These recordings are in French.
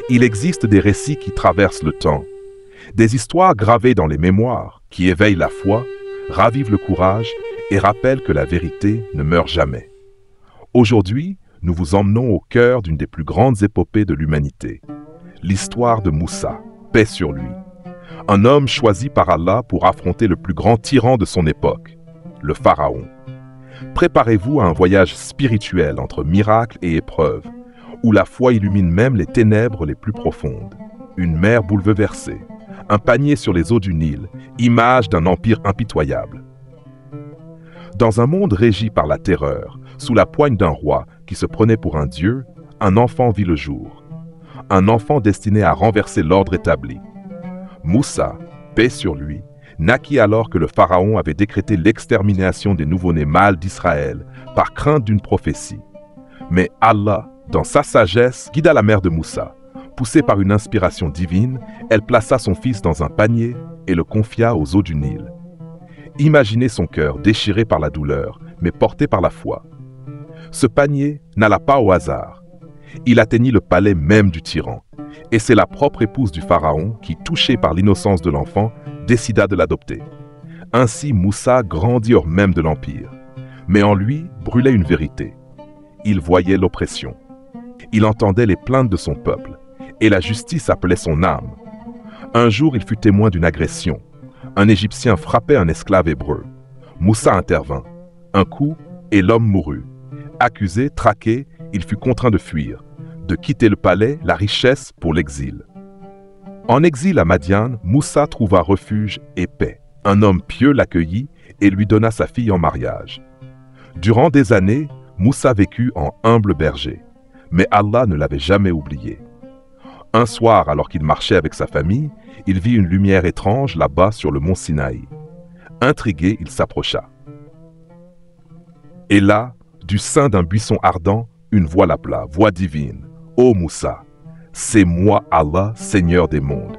Il existe des récits qui traversent le temps, des histoires gravées dans les mémoires qui éveillent la foi, ravivent le courage et rappellent que la vérité ne meurt jamais. Aujourd'hui, nous vous emmenons au cœur d'une des plus grandes épopées de l'humanité, l'histoire de Moussa, paix sur lui. Un homme choisi par Allah pour affronter le plus grand tyran de son époque, le pharaon. Préparez-vous à un voyage spirituel entre miracles et épreuves, où la foi illumine même les ténèbres les plus profondes. Une mer bouleversée, un panier sur les eaux du Nil, image d'un empire impitoyable. Dans un monde régi par la terreur, sous la poigne d'un roi qui se prenait pour un dieu, un enfant vit le jour. Un enfant destiné à renverser l'ordre établi. Moussa, paix sur lui, naquit alors que le pharaon avait décrété l'extermination des nouveau-nés mâles d'Israël par crainte d'une prophétie. Mais Allah, dans sa sagesse, guida la mère de Moussa. Poussée par une inspiration divine, elle plaça son fils dans un panier et le confia aux eaux du Nil. Imaginez son cœur déchiré par la douleur, mais porté par la foi. Ce panier n'alla pas au hasard. Il atteignit le palais même du tyran. Et c'est la propre épouse du pharaon qui, touchée par l'innocence de l'enfant, décida de l'adopter. Ainsi Moussa grandit hors même de l'empire. Mais en lui brûlait une vérité. Il voyait l'oppression. Il entendait les plaintes de son peuple. Et la justice appelait son âme. Un jour, il fut témoin d'une agression. Un Égyptien frappait un esclave hébreu. Moussa intervint. Un coup, et l'homme mourut. Accusé, traqué, il fut contraint de fuir, de quitter le palais, la richesse pour l'exil. En exil à Madian, Moussa trouva refuge et paix. Un homme pieux l'accueillit et lui donna sa fille en mariage. Durant des années, Moussa vécut en humble berger. Mais Allah ne l'avait jamais oublié. Un soir, alors qu'il marchait avec sa famille, il vit une lumière étrange là-bas sur le mont Sinaï. Intrigué, il s'approcha. Et là, du sein d'un buisson ardent, une voix l'appela, voix divine. « Ô Moussa, c'est moi Allah, Seigneur des mondes. »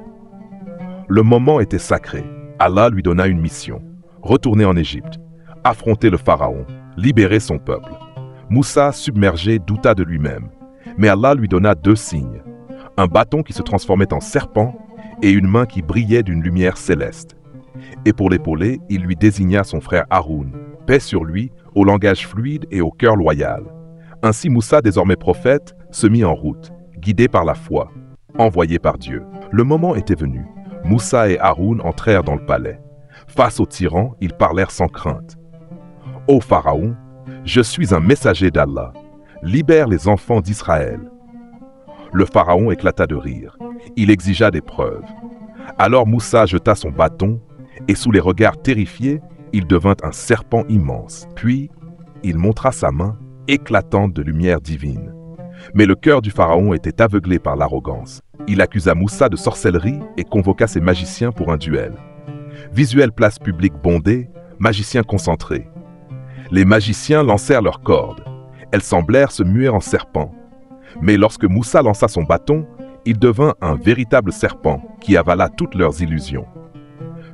Le moment était sacré. Allah lui donna une mission. Retourner en Égypte, affronter le pharaon, libérer son peuple. Moussa, submergé, douta de lui-même. Mais Allah lui donna deux signes. Un bâton qui se transformait en serpent et une main qui brillait d'une lumière céleste. Et pour l'épauler, il lui désigna son frère Haroun, paix sur lui, au langage fluide et au cœur loyal. Ainsi Moussa, désormais prophète, se mit en route, guidé par la foi, envoyé par Dieu. Le moment était venu. Moussa et Haroun entrèrent dans le palais. Face au tyran, ils parlèrent sans crainte. « Ô Pharaon, je suis un messager d'Allah. Libère les enfants d'Israël. » Le pharaon éclata de rire. Il exigea des preuves. Alors Moussa jeta son bâton et sous les regards terrifiés, il devint un serpent immense. Puis, il montra sa main éclatante de lumière divine. Mais le cœur du pharaon était aveuglé par l'arrogance. Il accusa Moussa de sorcellerie et convoqua ses magiciens pour un duel. Visuelle place publique bondée, magiciens concentrés. Les magiciens lancèrent leurs cordes. Elles semblèrent se muer en serpents. Mais lorsque Moussa lança son bâton, il devint un véritable serpent qui avala toutes leurs illusions.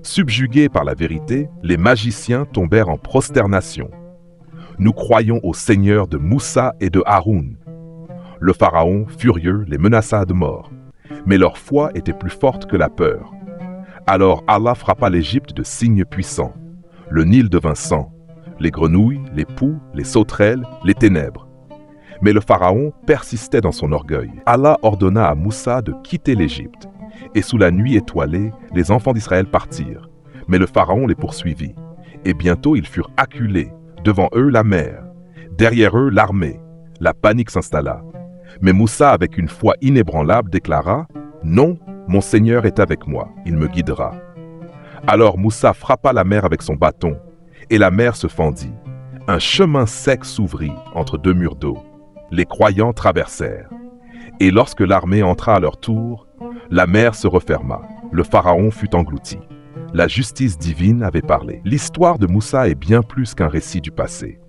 Subjugués par la vérité, les magiciens tombèrent en prosternation. « Nous croyons au Seigneur de Moussa et de Haroun. » Le pharaon, furieux, les menaça de mort. Mais leur foi était plus forte que la peur. Alors Allah frappa l'Égypte de signes puissants. Le Nil devint sang. Les grenouilles, les poux, les sauterelles, les ténèbres. Mais le pharaon persistait dans son orgueil. Allah ordonna à Moussa de quitter l'Égypte. Et sous la nuit étoilée, les enfants d'Israël partirent. Mais le pharaon les poursuivit. Et bientôt ils furent acculés. Devant eux, la mer. Derrière eux, l'armée. La panique s'installa. Mais Moussa, avec une foi inébranlable, déclara « Non, mon Seigneur est avec moi, il me guidera. » Alors Moussa frappa la mer avec son bâton. Et la mer se fendit. Un chemin sec s'ouvrit entre deux murs d'eau. Les croyants traversèrent. Et lorsque l'armée entra à leur tour, la mer se referma. Le pharaon fut englouti. La justice divine avait parlé. L'histoire de Moussa est bien plus qu'un récit du passé.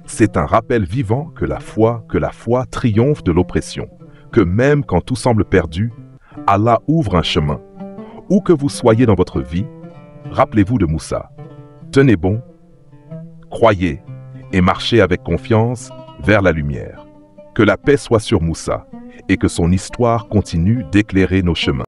C'est un rappel vivant que la foi triomphe de l'oppression. Que même quand tout semble perdu, Allah ouvre un chemin. Où que vous soyez dans votre vie, rappelez-vous de Moussa. Tenez bon, croyez et marchez avec confiance vers la lumière. Que la paix soit sur Moussa et que son histoire continue d'éclairer nos chemins.